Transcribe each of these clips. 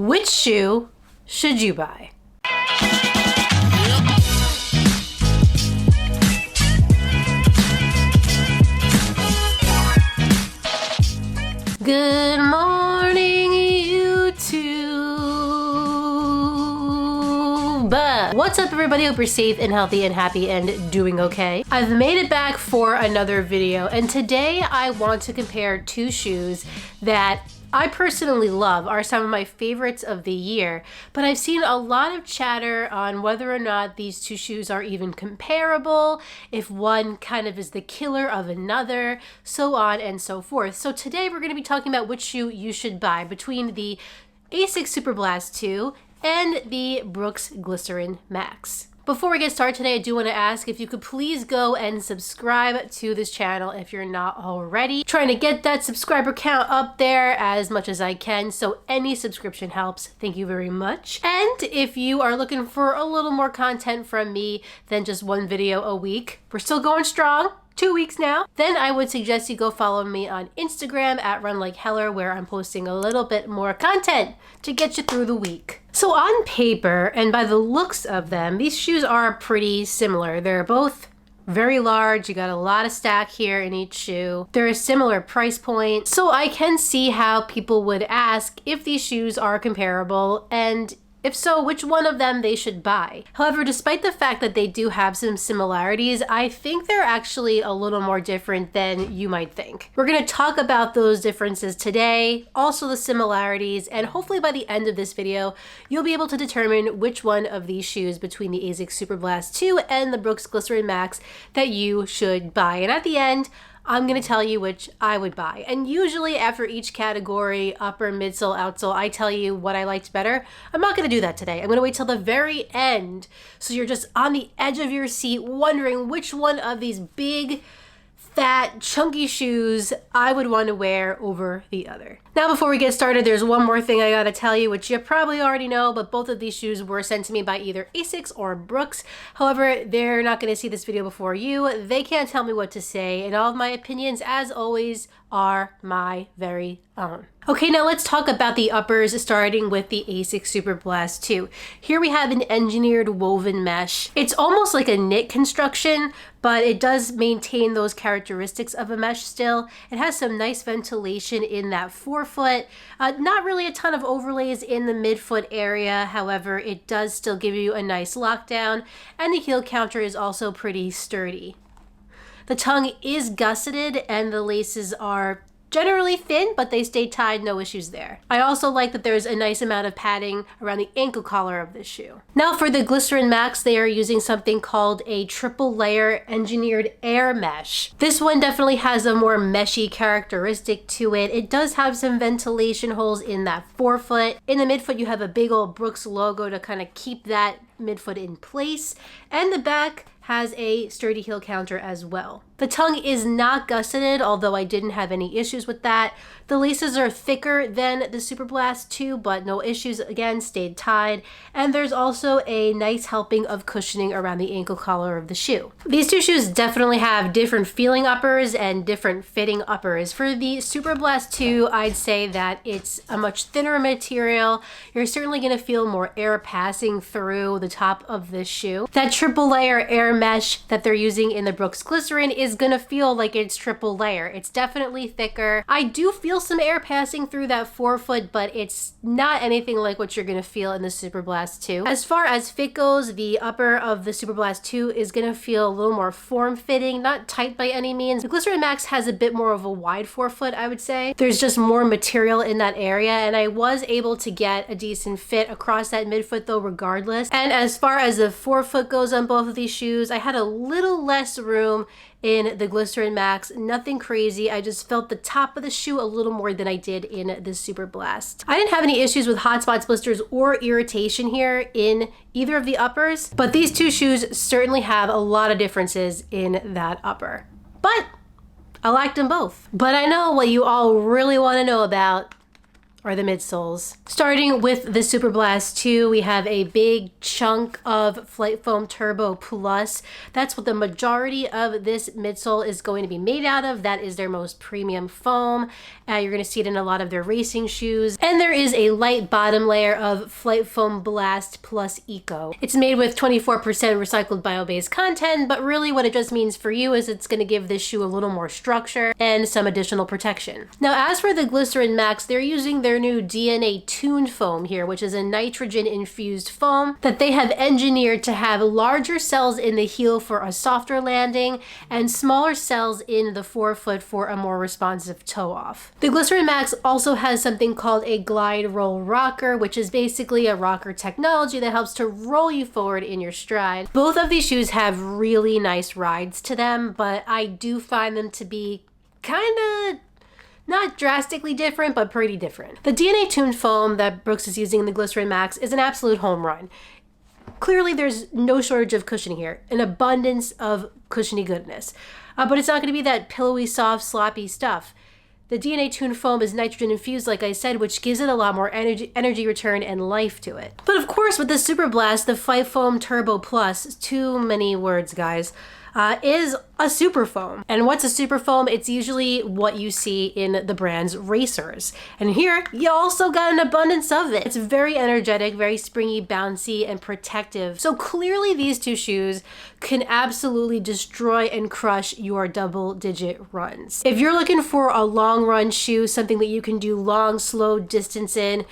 Which shoe should you buy? Good morning, YouTube. What's up, everybody? Hope you're safe and healthy and happy and doing okay. I've made it back for another video, and today I want to compare two shoes that I personally love, are some of my favorites of the year, but I've seen a lot of chatter on whether or not these two shoes are even comparable, if one kind of is the killer of another, so on and so forth. So today we're going to be talking about which shoe you should buy between the Asics Superblast 2 and the Brooks Glycerin Max. Before we get started today, I do want to ask if you could please go and subscribe to this channel if you're not already. Trying to get that subscriber count up there as much as I can, so any subscription helps. Thank you very much. And if you are looking for a little more content from me than just one video a week, we're still going strong. 2 weeks now, then I would suggest you go follow me on Instagram at RunLikeHeller, where I'm posting a little bit more content to get you through the week. So on paper, and by the looks of them, these shoes are pretty similar. They're both very large. You got a lot of stack here in each shoe. They're a similar price point. So I can see how people would ask if these shoes are comparable, and if so, which one of them they should buy. However, despite the fact that they do have some similarities, I think they're actually a little more different than you might think. We're going to talk about those differences today, also the similarities, and hopefully by the end of this video, you'll be able to determine which one of these shoes between the Asics Superblast 2 and the Brooks Glycerin Max that you should buy. And at the end, I'm going to tell you which I would buy. And usually after each category, upper, midsole, outsole, I tell you what I liked better. I'm not going to do that today. I'm going to wait till the very end, so you're just on the edge of your seat wondering which one of these big, fat, chunky shoes I would want to wear over the other. Now, before we get started, there's one more thing I gotta tell you, which you probably already know, but both of these shoes were sent to me by either Asics or Brooks. However, they're not gonna see this video before you. They can't tell me what to say, and all of my opinions, as always, are my very own. Okay, now let's talk about the uppers, starting with the Asics Superblast 2. Here we have an engineered woven mesh. It's almost like a knit construction, but it does maintain those characteristics of a mesh still. It has some nice ventilation in that forefoot. Not really a ton of overlays in the midfoot area. However, it does still give you a nice lockdown, and the heel counter is also pretty sturdy. The tongue is gusseted and the laces are generally thin, but they stay tied, no issues there. I also like that there's a nice amount of padding around the ankle collar of this shoe. Now for the Glycerin Max, they are using something called a triple layer engineered air mesh. This one definitely has a more meshy characteristic to it. It does have some ventilation holes in that forefoot. In the midfoot, you have a big old Brooks logo to kind of keep that midfoot in place, and the back has a sturdy heel counter as well. The tongue is not gusseted, although I didn't have any issues with that. The laces are thicker than the Superblast 2, but no issues, again, stayed tied. And there's also a nice helping of cushioning around the ankle collar of the shoe. These two shoes definitely have different feeling uppers and different fitting uppers. For the Superblast 2, I'd say that it's a much thinner material. You're certainly gonna feel more air passing through the top of this shoe. That triple layer air mesh that they're using in the Brooks Glycerin is gonna feel like it's triple layer. It's definitely thicker. I do feel some air passing through that forefoot, but it's not anything like what you're gonna feel in the Superblast 2. As far as fit goes, the upper of the Superblast 2 is gonna feel a little more form-fitting, not tight by any means. The Glycerin Max has a bit more of a wide forefoot, I would say. There's just more material in that area, and I was able to get a decent fit across that midfoot though regardless. And as far as the forefoot goes on both of these shoes, I had a little less room in the Glycerin Max. Nothing crazy. I just felt the top of the shoe a little more than I did in the Superblast. I didn't have any issues with hot spots, blisters, or irritation here in either of the uppers, but these two shoes certainly have a lot of differences in that upper. But I liked them both. But I know what you all really want to know about or the midsoles. Starting with the Superblast 2, we have a big chunk of Flight Foam Turbo Plus. That's what the majority of this midsole is going to be made out of. That is their most premium foam. You're going to see it in a lot of their racing shoes. And there is a light bottom layer of Flight Foam Blast Plus Eco. It's made with 24% recycled bio-based content, but really what it just means for you is it's going to give this shoe a little more structure and some additional protection. Now, as for the Glycerin Max, they're using their new DNA tuned foam here, which is a nitrogen infused foam that they have engineered to have larger cells in the heel for a softer landing and smaller cells in the forefoot for a more responsive toe off. The Glycerin Max also has something called a glide roll rocker, which is basically a rocker technology that helps to roll you forward in your stride. Both of these shoes have really nice rides to them, but I do find them to be kind of not drastically different, but pretty different. The DNA tuned foam that Brooks is using in the Glycerin Max is an absolute home run. Clearly there's no shortage of cushioning here, an abundance of cushiony goodness, but it's not going to be that pillowy, soft, sloppy stuff. The DNA tuned foam is nitrogen infused, like I said, which gives it a lot more energy return and life to it. But of course, with the Superblast, the Flight Foam Turbo Plus, too many words, guys, is a super foam. And what's a super foam? It's usually what you see in the brand's racers. And here, you also got an abundance of it. It's very energetic, very springy, bouncy, and protective. So clearly these two shoes can absolutely destroy and crush your double-digit runs. If you're looking for a long run shoe, something that you can do long, slow distance in,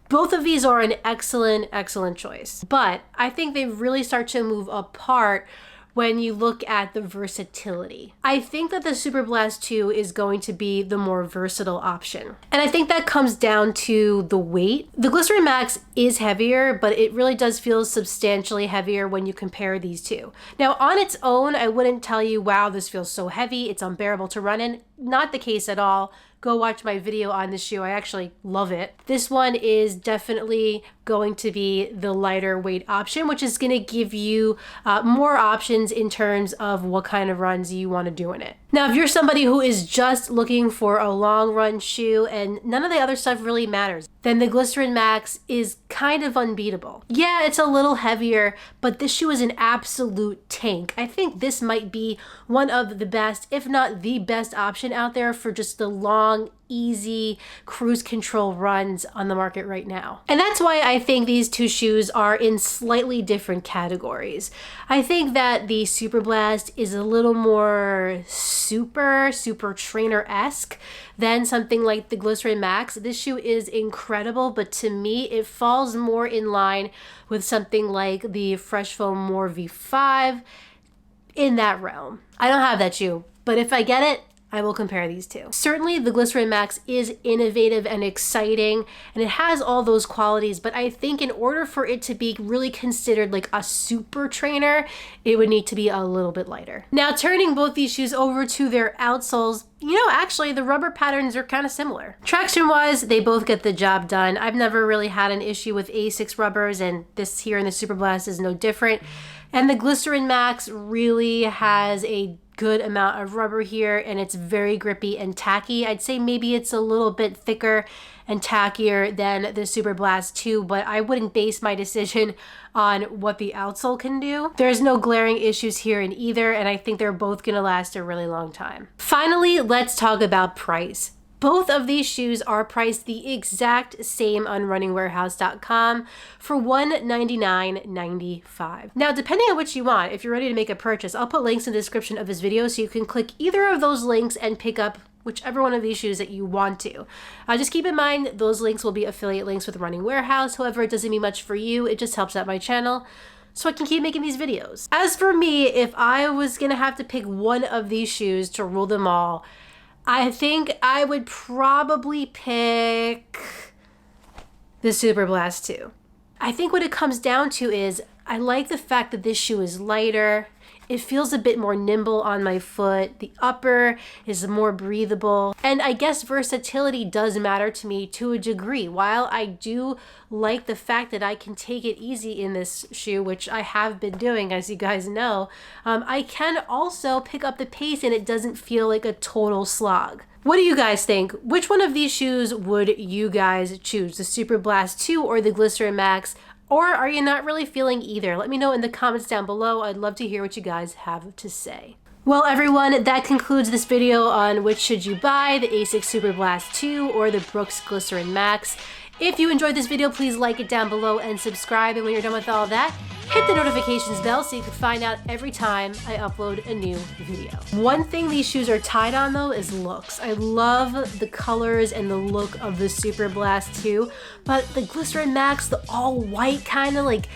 both of these are an excellent, excellent choice. But I think they really start to move apart when you look at the versatility. I think that the Superblast 2 is going to be the more versatile option. And I think that comes down to the weight. The Glycerin Max is heavier, but it really does feel substantially heavier when you compare these two. Now, on its own, I wouldn't tell you, wow, this feels so heavy, it's unbearable to run in. Not the case at all. Go watch my video on this shoe. I actually love it. This one is definitely going to be the lighter weight option, which is going to give you more options in terms of what kind of runs you want to do in it. Now, if you're somebody who is just looking for a long run shoe and none of the other stuff really matters, then the Glycerin Max is kind of unbeatable. Yeah, it's a little heavier, but this shoe is an absolute tank. I think this might be one of the best, if not the best option out there for just the long, easy cruise control runs on the market right now. And that's why I think these two shoes are in slightly different categories. I think that the Superblast is a little more super trainer-esque than something like the Glycerin Max. This shoe is incredible, but to me, it falls more in line with something like the Fresh Foam More V5 in that realm. I don't have that shoe, but if I get it, I will compare these two. Certainly the Glycerin Max is innovative and exciting, and it has all those qualities, but I think in order for it to be really considered like a super trainer, it would need to be a little bit lighter. Now, turning both these shoes over to their outsoles, you know, actually the rubber patterns are kind of similar. Traction wise, they both get the job done. I've never really had an issue with Asics rubbers, and this here in the Superblast is no different. And the Glycerin Max really has a good amount of rubber here, and it's very grippy and tacky. I'd say maybe it's a little bit thicker and tackier than the Superblast 2, but I wouldn't base my decision on what the outsole can do. There's no glaring issues here in either, and I think they're both gonna last a really long time. Finally, let's talk about price. Both of these shoes are priced the exact same on runningwarehouse.com for $199.95. Now, depending on which you want, if you're ready to make a purchase, I'll put links in the description of this video so you can click either of those links and pick up whichever one of these shoes that you want to. Just keep in mind, those links will be affiliate links with Running Warehouse. However, it doesn't mean much for you. It just helps out my channel so I can keep making these videos. As for me, if I was gonna have to pick one of these shoes to rule them all, I think I would probably pick the Superblast 2. I think what it comes down to is I like the fact that this shoe is lighter. It feels a bit more nimble on my foot. The upper is more breathable. And I guess versatility does matter to me to a degree. While I do like the fact that I can take it easy in this shoe, which I have been doing, as you guys know, I can also pick up the pace and it doesn't feel like a total slog. What do you guys think? Which one of these shoes would you guys choose? The Superblast 2 or the Glycerin Max? Or are you not really feeling either? Let me know in the comments down below. I'd love to hear what you guys have to say. Well, everyone, that concludes this video on which should you buy, the Asics Superblast 2 or the Brooks Glycerin Max. If you enjoyed this video, please like it down below and subscribe. And when you're done with all that, hit the notifications bell so you can find out every time I upload a new video. One thing these shoes are tied on though is looks. I love the colors and the look of the Superblast 2, but the Glycerin Max, the all white kind of like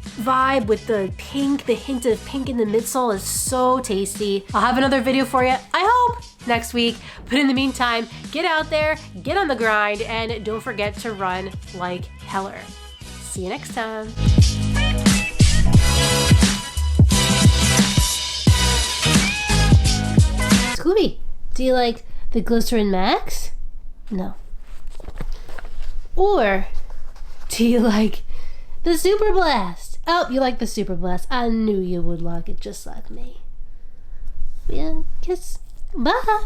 vibe with the pink, the hint of pink in the midsole is so tasty. I'll have another video for you, I hope, next week. But in the meantime, get out there, get on the grind, and don't forget to run like Heller. See you next time. Scooby, do you like the Glycerin Max? No. Or do you like the Superblast? Oh, you like the Superblast. I knew you would like it just like me. Yeah, kiss. Bye.